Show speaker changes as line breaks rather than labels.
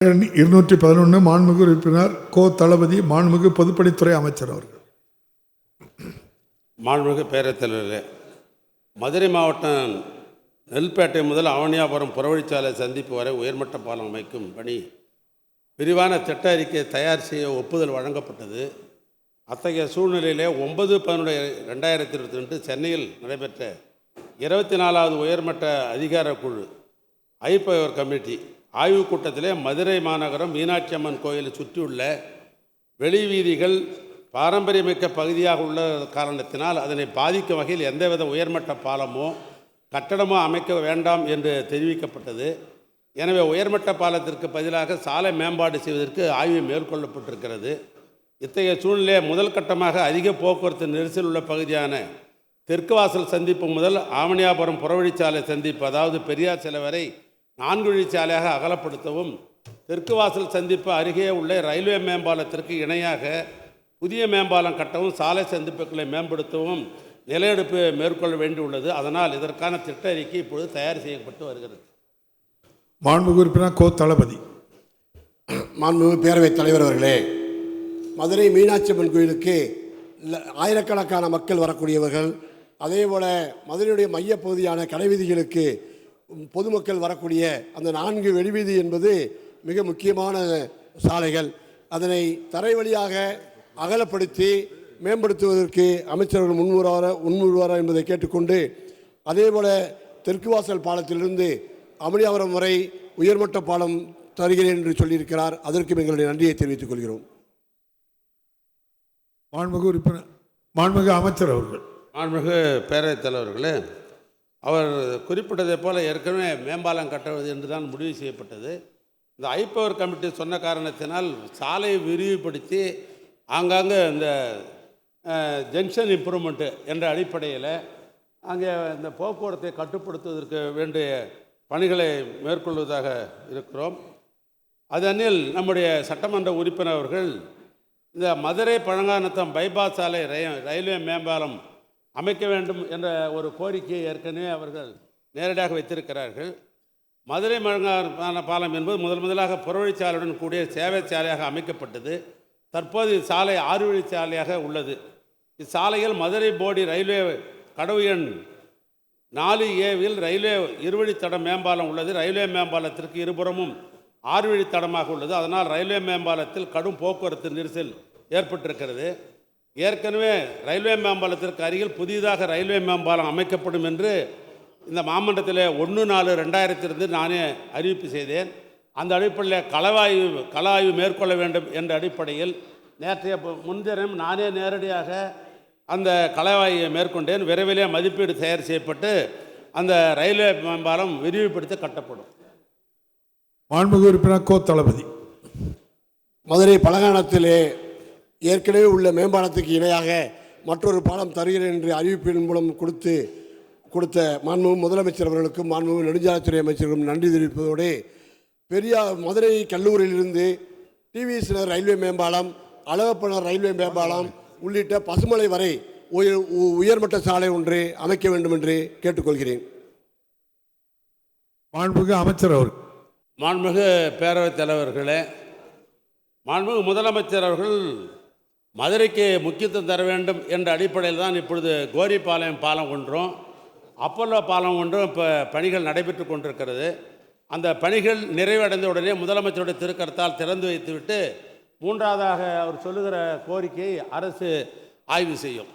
211 மாண்புமிகு உறுப்பினர் கோ. தளபதி, மாண்புமிகு பொதுப்பணித்துறை அமைச்சர் அவர்கள்.
மாண்புமிகு பேரவைத் தலைவர்களே, மதுரை மாவட்டம் நெல்பேட்டை முதல் அவனியாபுரம் புறவழிச்சாலை சந்திப்பு வரை உயர்மட்ட பாலம் அமைக்கும் பணி விரிவான திட்ட அறிக்கை தயார் செய்ய ஒப்புதல் வழங்கப்பட்டது. அத்தகைய சூழ்நிலையிலே 9/11/2022 சென்னையில் நடைபெற்ற 24வது உயர்மட்ட அதிகார குழு ஐபவர் கமிட்டி ஆய்வுக் கூட்டத்திலே மதுரை மாநகரம் மீனாட்சி அம்மன் கோயிலை சுற்றியுள்ள வெளி வீதிகள் பாரம்பரியமிக்க பகுதியாக உள்ள காரணத்தினால் அதனை பாதிக்கும் வகையில் எந்தவித உயர்மட்ட பாலமோ கட்டடமோ அமைக்க வேண்டாம் என்று தெரிவிக்கப்பட்டது. எனவே உயர்மட்ட பாலத்திற்கு பதிலாக சாலை மேம்பாடு செய்வதற்கு ஆய்வு மேற்கொள்ளப்பட்டிருக்கிறது. இத்தகைய சூழ்நிலையை முதல் கட்டமாக அதிக போக்குவரத்து நெரிசல் உள்ள பகுதியான தெற்கு வாசல் சந்திப்பு முதல் ஆவணியாபுரம் புறவழிச்சாலை சந்திப்பு, அதாவது பெரியார் சிலை வரை 4 வழிச்சாலையாக அகலப்படுத்தவும், தெற்கு வாசல் சந்திப்பு அருகே உள்ள ரயில்வே மேம்பாலத்திற்கு இணையாக புதிய மேம்பாலம் கட்டவும், சாலை சந்திப்புகளை மேம்படுத்தவும் நிலையெடுப்பு மேற்கொள்ள வேண்டியுள்ளது. அதனால் இதற்கான திட்ட அறிக்கை இப்பொழுது தயார் செய்யப்பட்டு வருகிறது.
மாண்புமிகு உறுப்பினர் கோ. தளபதி.
மாண்புமிகு பேரவைத் தலைவர் அவர்களே, மதுரை மீனாட்சி அம்மன் கோயிலுக்கு ஆயிரக்கணக்கான மக்கள் வரக்கூடியவர்கள், அதேபோல் மதுரையுடைய மையப்பகுதியான கடைவீதிகளுக்கு பொதுமக்கள் வரக்கூடிய அந்த 4 வெளிவீதி என்பது மிக முக்கியமான சாலைகள். அதனை தரை வழியாக அகலப்படுத்தி மேம்படுத்துவதற்கு அமைச்சர்கள் முன்வருவாரா என்பதை கேட்டுக்கொண்டு, அதேபோல் தெற்கு வாசல் பாலத்திலிருந்து அமளியாபுரம் வரை உயர்மட்ட பாலம் தருகிறேன் என்று சொல்லியிருக்கிறார். அதற்கு எங்களுடைய நன்றியை தெரிவித்துக் கொள்கிறோம்.
மாண்புமிகு உறுப்பினர் மாண்புமிகு அமைச்சர் அவர்கள்.
மாண்புமிகு பேரவைத் தலைவர்களே, அவர் குறிப்பிட்டதை போல ஏற்கனவே மேம்பாலம் கட்டுவது என்று தான் முடிவு செய்யப்பட்டது. இந்த ஐபவர் கமிட்டி சொன்ன காரணத்தினால் சாலையை விரிவுபடுத்தி ஆங்காங்கே இந்த ஜங்ஷன் இம்ப்ரூவ்மெண்ட்டு என்ற அடிப்படையில் அங்கே இந்த போக்குவரத்தை கட்டுப்படுத்துவதற்கு வேண்டிய பணிகளை மேற்கொள்வதாக இருக்கிறோம். அதனில் நம்முடைய சட்டமன்ற உறுப்பினர் அவர்கள் இந்த மதுரை பழங்காநத்தம் பைபாஸ் சாலை ரயில்வே மேம்பாலம் அமைக்க வேண்டும் என்ற ஒரு கோரிக்கையை ஏற்கனவே அவர்கள் நேரடியாக வைத்திருக்கிறார்கள். மதுரை பழங்கான பாலம் என்பது முதலாக புறவழிச்சாலையுடன் கூடிய சேவை சாலையாக அமைக்கப்பட்டது. தற்போது சாலை 6 வழிச்சாலையாக உள்ளது. இச்சாலையில் மதுரை போடி ரயில்வே கடவு எண் 4A ரயில்வே இருவழித்தட மேம்பாலம் உள்ளது. ரயில்வே மேம்பாலத்திற்கு இருபுறமும் 6 வழித்தடமாக உள்ளது. அதனால் ரயில்வே மேம்பாலத்தில் கடும் போக்குவரத்து நெரிசல் ஏற்பட்டிருக்கிறது. ஏற்கனவே ரயில்வே மேம்பாலத்திற்கு அருகில் புதிதாக ரயில்வே மேம்பாலம் அமைக்கப்படும் என்று இந்த மாமன்றத்தில் 1/4/2002 நானே அறிவிப்பு செய்தேன். அந்த அடிப்படையில் கள ஆய்வு மேற்கொள்ள வேண்டும் என்ற அடிப்படையில் நேற்றைய முன்தினம் நானே நேரடியாக அந்த கள ஆய்வை மேற்கொண்டேன். விரைவிலே மதிப்பீடு தயார் செய்யப்பட்டு அந்த ரயில்வே மேம்பாலம் விரிவுபடுத்தி கட்டப்படும்.
மாண்புமிகு உறுப்பினர் கோ. தளபதி.
மதுரை பழங்கானத்திலே ஏற்கனவே உள்ள மேம்பாலத்துக்கு இணையாக மற்றொரு பாலம் தருகிறேன் என்று அறிவிப்பின் மூலம் கொடுத்த மாண்புமிகு முதலமைச்சர் அவர்களுக்கும் மாண்புமிகு நெடுஞ்சாலைத்துறை அமைச்சர்களும் நன்றி தெரிவிப்பதோடு, மதுரை கல்லூரியிலிருந்து டிவிஎஸ் ரயில்வே மேம்பாலம், அழகப்பனர் ரயில்வே மேம்பாலம் உள்ளிட்ட பசுமலை வரை உயர்மட்ட சாலை ஒன்று அமைக்க வேண்டும் என்று கேட்டுக்கொள்கிறேன்.
மாண்புமிகு அமைச்சர் அவர்கள்.
மாண்புமிகு பேரவைத் தலைவர்களே, மாண்புமிகு முதலமைச்சர் அவர்கள் மதுரைக்கு முக்கியத்துவம் தர வேண்டும் என்ற அடிப்படையில் தான் இப்பொழுது கோரிப்பாளையம் பாலம் ஒன்றும் அப்பல்லோ பாலம் ஒன்றும் இப்போ பணிகள் நடைபெற்று கொண்டிருக்கிறது. அந்த பணிகள் நிறைவடைந்த உடனே முதலமைச்சருடைய திருக்கரத்தால் திறந்து வைத்துவிட்டு 3வதாக அவர் சொல்லுகிற கோரிக்கையை அரசு ஆய்வு செய்யும்.